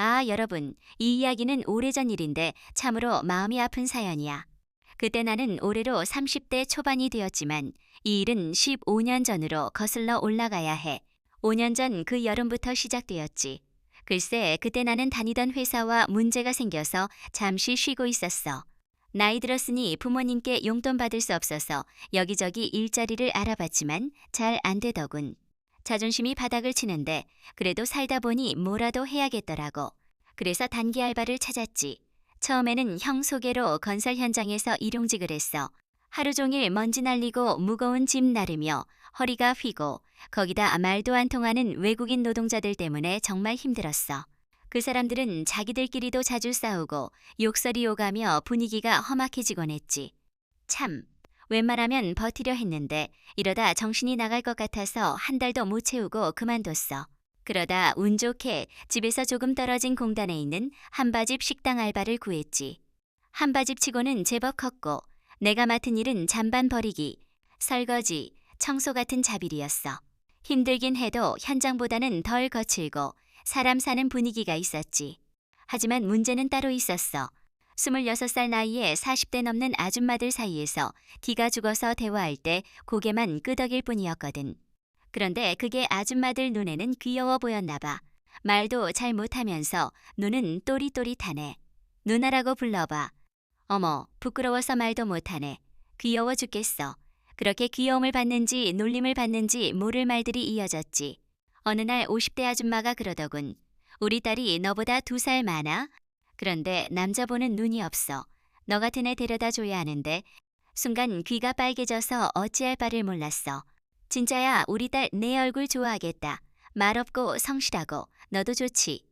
여러분, 이 이야기는 오래전 일인데 참으로 마음이 아픈 사연이야. 그때 나는 올해로 30대 초반이 되었지만 이 일은 15년 전으로 거슬러 올라가야 해. 5년 전 그 여름부터 시작되었지. 글쎄, 그때 나는 다니던 회사와 문제가 생겨서 잠시 쉬고 있었어. 나이 들었으니 부모님께 용돈 받을 수 없어서 여기저기 일자리를 알아봤지만 잘 안 되더군. 자존심이 바닥을 치는데 그래도 살다 보니 뭐라도 해야겠더라고. 그래서 단기 알바를 찾았지. 처음에는 형 소개로 건설 현장에서 일용직을 했어. 하루 종일 먼지 날리고 무거운 짐 나르며 허리가 휘고 거기다 말도 안 통하는 외국인 노동자들 때문에 정말 힘들었어. 그 사람들은 자기들끼리도 자주 싸우고 욕설이 오가며 분위기가 험악해지곤 했지. 참, 웬만하면 버티려 했는데 이러다 정신이 나갈 것 같아서 한 달도 못 채우고 그만뒀어. 그러다 운 좋게 집에서 조금 떨어진 공단에 있는 한바집 식당 알바를 구했지. 한바집 치고는 제법 컸고 내가 맡은 일은 잔반 버리기, 설거지, 청소 같은 잡일이었어. 힘들긴 해도 현장보다는 덜 거칠고 사람 사는 분위기가 있었지. 하지만 문제는 따로 있었어. 26살 나이에 40대 넘는 아줌마들 사이에서 기가 죽어서 대화할 때 고개만 끄덕일 뿐이었거든. 그런데 그게 아줌마들 눈에는 귀여워 보였나 봐. 말도 잘 못하면서 눈은 또릿또릿하네. 누나라고 불러봐. 어머, 부끄러워서 말도 못하네. 귀여워 죽겠어. 그렇게 귀여움을 받는지 놀림을 받는지 모를 말들이 이어졌지. 어느 날 50대 아줌마가 그러더군. 우리 딸이 너보다 2살 많아? 그런데 남자 보는 눈이 없어. 너 같은 애 데려다 줘야 하는데 순간 귀가 빨개져서 어찌할 바를 몰랐어. 진짜야, 우리 딸 내 얼굴 좋아하겠다. 말 없고 성실하고 너도 좋지.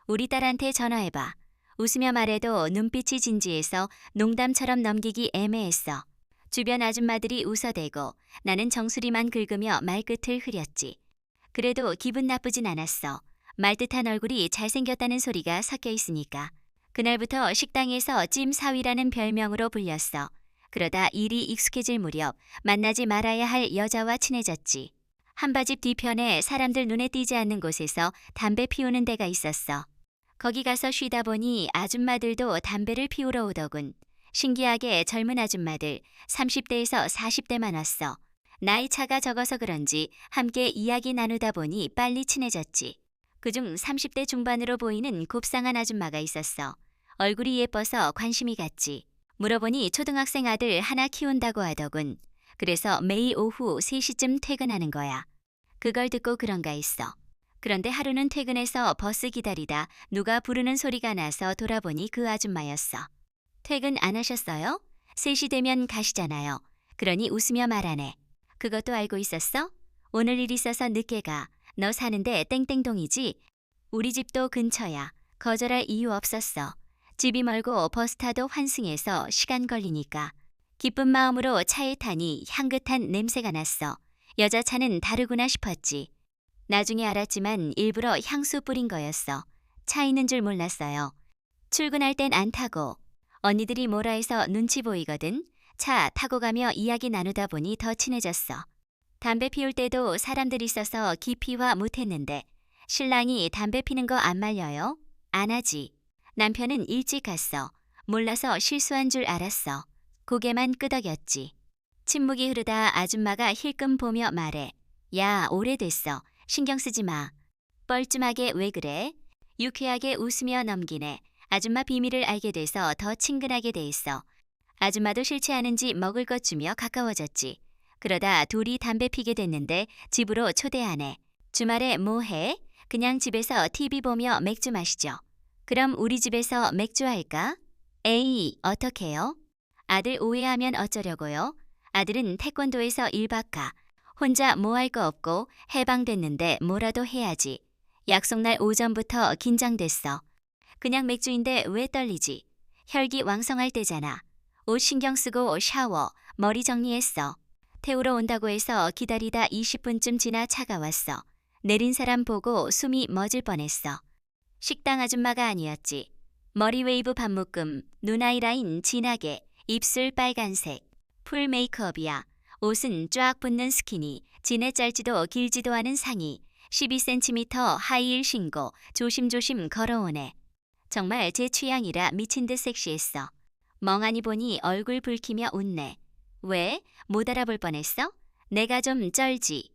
우리 딸한테 전화해봐. 웃으며 말해도 눈빛이 진지해서 농담처럼 넘기기 애매했어. 주변 아줌마들이 웃어대고 나는 정수리만 긁으며 말끝을 흐렸지. 그래도 기분 나쁘진 않았어. 말듯한 얼굴이 잘생겼다는 소리가 섞여 있으니까. 그날부터 식당에서 찜사위라는 별명으로 불렸어. 그러다 일이 익숙해질 무렵 만나지 말아야 할 여자와 친해졌지. 한바집 뒤편에 사람들 눈에 띄지 않는 곳에서 담배 피우는 데가 있었어. 거기 가서 쉬다 보니 아줌마들도 담배를 피우러 오더군. 신기하게 젊은 아줌마들 30대에서 40대만 왔어. 나이 차가 적어서 그런지 함께 이야기 나누다 보니 빨리 친해졌지. 그중 30대 중반으로 보이는 곱상한 아줌마가 있었어. 얼굴이 예뻐서 관심이 갔지. 물어보니 초등학생 아들 하나 키운다고 하더군. 그래서 매일 오후 3시쯤 퇴근하는 거야. 그걸 듣고 그런가 했어. 그런데 하루는 퇴근해서 버스 기다리다 누가 부르는 소리가 나서 돌아보니 그 아줌마였어. 퇴근 안 하셨어요? 3시 되면 가시잖아요. 그러니 웃으며 말하네. 그것도 알고 있었어? 오늘 일 있어서 늦게 가. 너 사는데 땡땡동이지? 우리 집도 근처야. 거절할 이유 없었어. 집이 멀고 버스 타도 환승해서 시간 걸리니까. 기쁜 마음으로 차에 타니 향긋한 냄새가 났어. 여자 차는 다르구나 싶었지. 나중에 알았지만 일부러 향수 뿌린 거였어. 차 있는 줄 몰랐어요. 출근할 땐 안 타고. 언니들이 뭐라 해서 눈치 보이거든. 차 타고 가며 이야기 나누다 보니 더 친해졌어. 담배 피울 때도 사람들 있어서 기피화 못했는데 신랑이 담배 피는 거 안 말려요? 안 하지. 남편은 일찍 갔어. 몰라서 실수한 줄 알았어. 고개만 끄덕였지. 침묵이 흐르다 아줌마가 힐끔 보며 말해. 야, 오래됐어. 신경 쓰지 마. 뻘쭘하게 왜 그래? 유쾌하게 웃으며 넘기네. 아줌마 비밀을 알게 돼서 더 친근하게 돼 있어. 아줌마도 싫지 않은지 먹을 것 주며 가까워졌지. 그러다 둘이 담배 피게 됐는데 집으로 초대하네. 주말에 뭐 해? 그냥 집에서 TV 보며 맥주 마시죠. 그럼 우리 집에서 맥주 할까? 에이, 어떡해요? 아들 오해하면 어쩌려고요? 아들은 태권도에서 1박 가. 혼자 뭐 할 거 없고 해방됐는데 뭐라도 해야지. 약속날 오전부터 긴장됐어. 그냥 맥주인데 왜 떨리지? 혈기 왕성할 때잖아. 옷 신경 쓰고 샤워, 머리 정리했어. 태우러 온다고 해서 기다리다 20분쯤 지나 차가 왔어. 내린 사람 보고 숨이 멎을 뻔했어. 식당 아줌마가 아니었지. 머리 웨이브 반묶음, 눈 아이라인 진하게, 입술 빨간색. 풀 메이크업이야. 옷은 쫙 붙는 스키니, 지네 짧지도 길지도 않은 상의, 12cm 하이힐 신고 조심조심 걸어오네. 정말 제 취향이라 미친 듯 섹시했어. 멍하니 보니 얼굴 붉히며 웃네. 왜? 못 알아볼 뻔했어? 내가 좀 쩔지.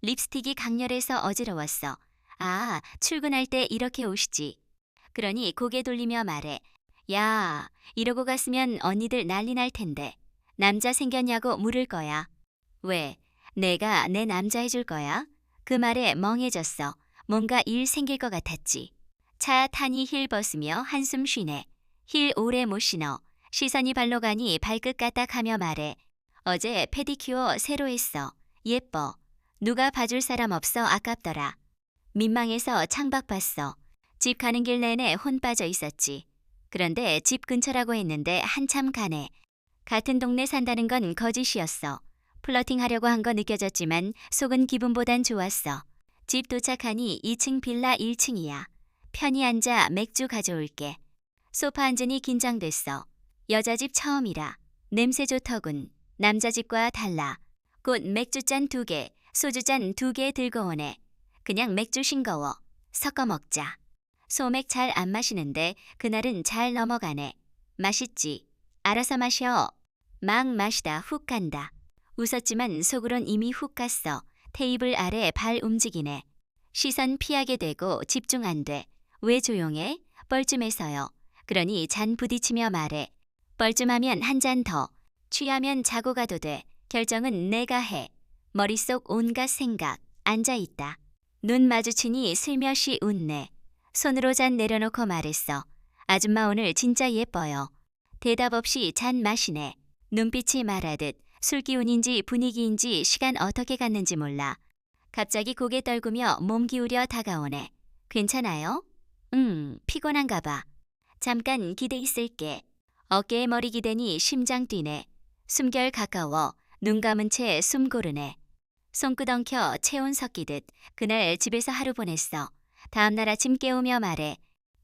립스틱이 강렬해서 어지러웠어. 아, 출근할 때 이렇게 오시지. 그러니 고개 돌리며 말해. 야, 이러고 갔으면 언니들 난리 날 텐데. 남자 생겼냐고 물을 거야. 왜? 내가 내 남자 해줄 거야? 그 말에 멍해졌어. 뭔가 일 생길 것 같았지. 차 타니 힐 벗으며 한숨 쉬네. 힐 오래 못 신어. 시선이 발로 가니 발끝 까딱하며 말해. 어제 페디큐어 새로 했어. 예뻐. 누가 봐줄 사람 없어 아깝더라. 민망해서 창밖 봤어. 집 가는 길 내내 혼 빠져 있었지. 그런데 집 근처라고 했는데 한참 가네. 같은 동네 산다는 건 거짓이었어. 플러팅 하려고 한 거 느껴졌지만 속은 기분보단 좋았어. 집 도착하니 2층 빌라 1층이야. 편히 앉아 맥주 가져올게. 소파 앉으니 긴장됐어. 여자 집 처음이라. 냄새 좋더군. 남자 집과 달라. 곧 맥주잔 2개, 소주잔 2개 들고 오네. 그냥 맥주 싱거워. 섞어 먹자. 소맥 잘 안 마시는데 그날은 잘 넘어가네. 맛있지? 알아서 마셔. 막 마시다 훅 간다. 웃었지만 속으론 이미 훅 갔어. 테이블 아래 발 움직이네. 시선 피하게 되고 집중 안 돼. 왜 조용해? 뻘쭘해서요. 그러니 잔 부딪히며 말해. 뻘쭘하면 한 잔 더. 취하면 자고 가도 돼. 결정은 내가 해. 머릿속 온갖 생각. 앉아있다. 눈 마주치니 슬며시 웃네. 손으로 잔 내려놓고 말했어. 아줌마 오늘 진짜 예뻐요. 대답 없이 잔 마시네. 눈빛이 말하듯 술 기운인지 분위기인지 시간 어떻게 갔는지 몰라. 갑자기 고개 떨구며 몸 기울여 다가오네. 괜찮아요? 피곤한가 봐. 잠깐 기대 있을게. 어깨에 머리 기대니 심장 뛰네. 숨결 가까워 눈 감은 채 숨 고르네. 손끝 엉켜 체온 섞이듯 그날 집에서 하루 보냈어. 다음날 아침 깨우며 말해.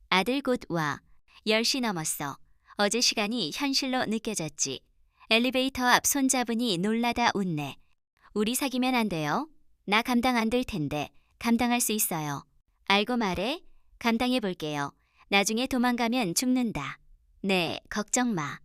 아들 곧 와. 10시 넘었어. 어제 시간이 현실로 느껴졌지. 엘리베이터 앞 손잡으니 놀라다 웃네. 우리 사귀면 안 돼요? 나 감당 안 될 텐데. 감당할 수 있어요. 알고 말해. 감당해 볼게요. 나중에 도망가면 죽는다. 네, 걱정 마.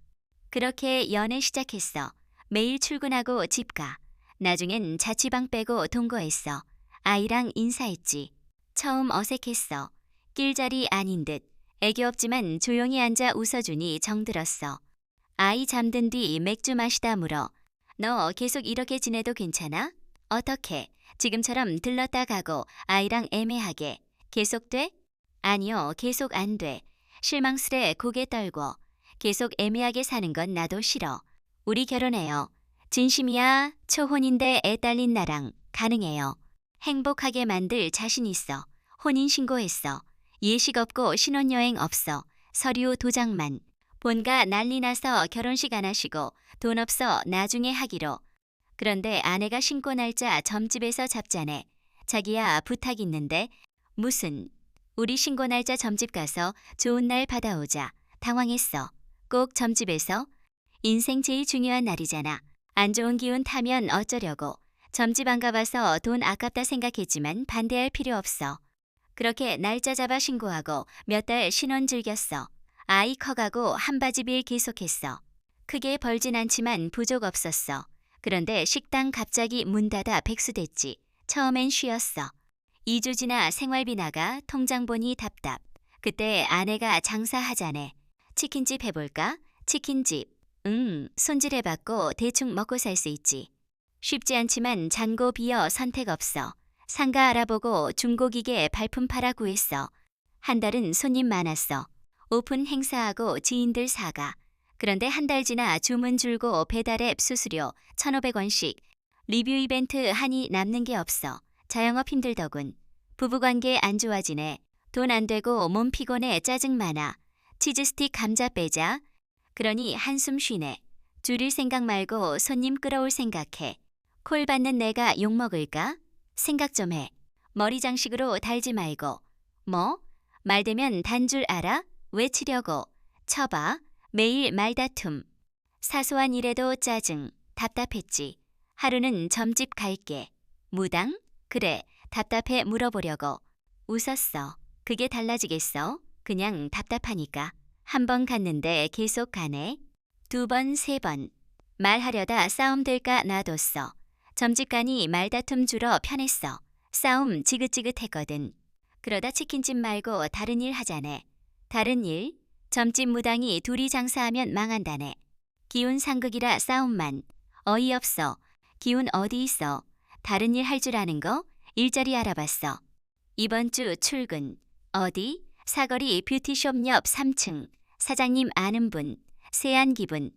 그렇게 연애 시작했어. 매일 출근하고 집 가. 나중엔 자취방 빼고 동거했어. 아이랑 인사했지. 처음 어색했어. 낄자리 아닌 듯. 애교 없지만 조용히 앉아 웃어주니 정들었어. 아이 잠든 뒤 맥주 마시다 물어. 너 계속 이렇게 지내도 괜찮아? 어떻게? 지금처럼 들렀다 가고 아이랑 애매하게. 계속 돼? 아니요, 계속 안 돼. 실망스레 고개 떨고. 계속 애매하게 사는 건 나도 싫어. 우리 결혼해요. 진심이야. 초혼인데 애 딸린 나랑 가능해요. 행복하게 만들 자신 있어. 혼인신고했어. 예식 없고 신혼여행 없어. 서류 도장만. 본가 난리 나서 결혼식 안 하시고 돈 없어 나중에 하기로. 그런데 아내가 신고 날짜 점집에서 잡자네. 자기야 부탁 있는데. 무슨? 우리 신고 날짜 점집 가서 좋은 날 받아오자. 당황했어. 꼭 점집에서? 인생 제일 중요한 날이잖아. 안 좋은 기운 타면 어쩌려고. 점집 안 가봐서 돈 아깝다 생각했지만 반대할 필요 없어. 그렇게 날짜 잡아 신고하고 몇 달 신혼 즐겼어. 아이 커가고 한바지 빌 계속했어. 크게 벌진 않지만 부족 없었어. 그런데 식당 갑자기 문 닫아 백수됐지. 처음엔 쉬었어. 2주 지나 생활비 나가 통장 보니 답답. 그때 아내가 장사하자네. 치킨집 해볼까? 치킨집. 손질해봤고 대충 먹고 살 수 있지. 쉽지 않지만 잔고 비어 선택 없어. 상가 알아보고 중고기계 발품 팔아 구했어. 한 달은 손님 많았어. 오픈 행사하고 지인들 사가. 그런데 한 달 지나 주문 줄고 배달앱 수수료 1,500원씩. 리뷰 이벤트 하니 남는 게 없어. 자영업 힘들더군. 부부관계 안 좋아지네. 돈 안 되고 몸 피곤해 짜증 많아. 치즈스틱 감자 빼자. 그러니 한숨 쉬네. 줄일 생각 말고 손님 끌어올 생각해. 콜 받는 내가 욕먹을까? 생각 좀 해. 머리 장식으로 달지 말고. 뭐? 말되면 단 줄 알아? 외치려고. 쳐봐. 매일 말다툼. 사소한 일에도 짜증. 답답했지. 하루는 점집 갈게. 무당? 그래. 답답해 물어보려고. 웃었어. 그게 달라지겠어? 그냥 답답하니까. 한 번 갔는데 계속 가네. 두 번, 세 번. 말하려다 싸움 될까 놔뒀어. 점집가니 말다툼 줄어 편했어. 싸움 지긋지긋했거든. 그러다 치킨집 말고 다른 일 하자네. 다른 일? 점집 무당이 둘이 장사하면 망한다네. 기운 상극이라 싸움만. 어이없어. 기운 어디 있어? 다른 일 할 줄 아는 거? 일자리 알아봤어. 이번 주 출근. 어디? 사거리 뷰티숍 옆 3층. 사장님 아는 분. 세안 기분.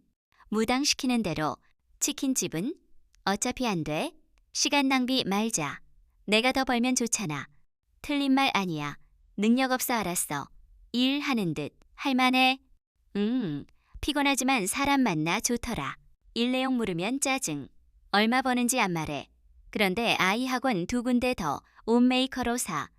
무당 시키는 대로. 치킨집은? 어차피 안 돼. 시간 낭비 말자. 내가 더 벌면 좋잖아. 틀린 말 아니야. 능력 없어 알았어. 일하는 듯. 할만해. 피곤하지만 사람 만나 좋더라. 일 내용 물으면 짜증. 얼마 버는지 안 말해. 그런데 아이 학원 2군데 더 옷 메이커로 사.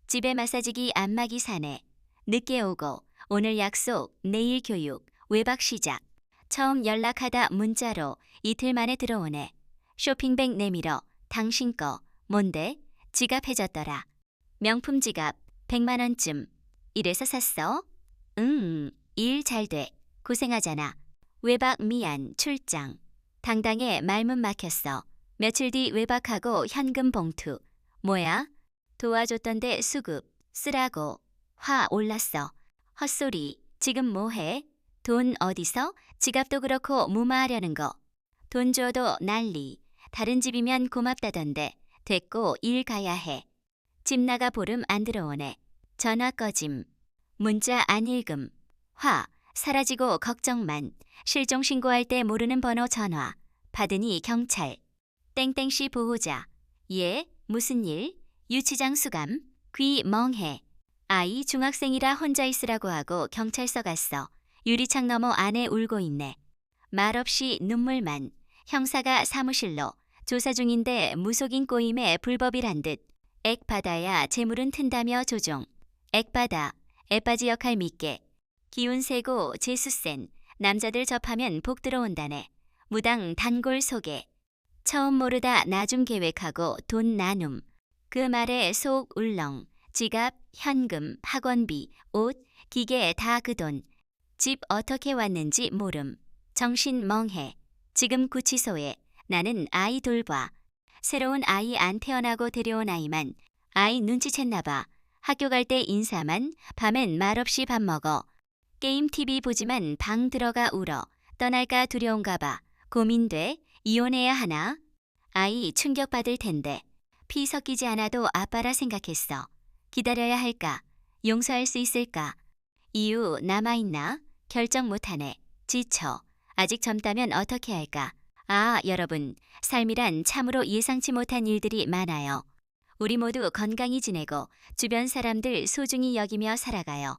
집에 마사지기 안마기 사네. 늦게 오고 오늘 약속, 내일 교육, 외박 시작. 처음 연락하다 문자로 이틀 만에 들어오네. 쇼핑백 내밀어. 당신 거. 뭔데? 지갑 해줬더라. 명품 지갑 100만 원쯤. 이래서 샀어? 일 잘 돼. 고생하잖아. 외박 미안. 출장. 당당해 말문 막혔어. 며칠 뒤 외박하고 현금 봉투. 뭐야? 도와줬던데 수급. 쓰라고. 화 올랐어. 헛소리. 지금 뭐해? 돈 어디서? 지갑도 그렇고 무마하려는 거. 돈 줘도 난리. 다른 집이면 고맙다던데. 됐고 일 가야 해. 집 나가 보름 안 들어오네. 전화 꺼짐. 문자 안 읽음. 화. 사라지고 걱정만. 실종 신고할 때 모르는 번호 전화. 받으니 경찰. 땡땡씨 보호자. 예? 무슨 일? 유치장 수감. 귀 멍해. 아이 중학생이라 혼자 있으라고 하고 경찰서 갔어. 유리창 너머 아내 울고 있네. 말없이 눈물만. 형사가 사무실로. 조사 중인데 무속인 꼬임에 불법이란 듯. 액 받아야 재물은 튼다며 조종. 액 받아. 애빠지 역할 믿게. 기운 세고 재수 센. 남자들 접하면 복 들어온다네. 무당 단골 소개. 처음 모르다 나중 계획하고 돈 나눔. 그 말에 속 울렁. 지갑, 현금, 학원비, 옷, 기계 다 그 돈. 집 어떻게 왔는지 모름. 정신 멍해. 지금 구치소에. 나는 아이 돌봐. 새로운 아이 안 태어나고 데려온 아이만. 아이 눈치챘나 봐. 학교 갈 때 인사만. 밤엔 말없이 밥 먹어. 게임 TV 보지만 방 들어가 울어. 떠날까 두려운가 봐. 고민돼. 이혼해야 하나? 아이 충격받을 텐데. 피 섞이지 않아도 아빠라 생각했어. 기다려야 할까? 용서할 수 있을까? 이유 남아있나? 결정 못하네. 지쳐. 아직 젊다면 어떻게 할까? 아, 여러분. 삶이란 참으로 예상치 못한 일들이 많아요. 우리 모두 건강히 지내고 주변 사람들 소중히 여기며 살아가요.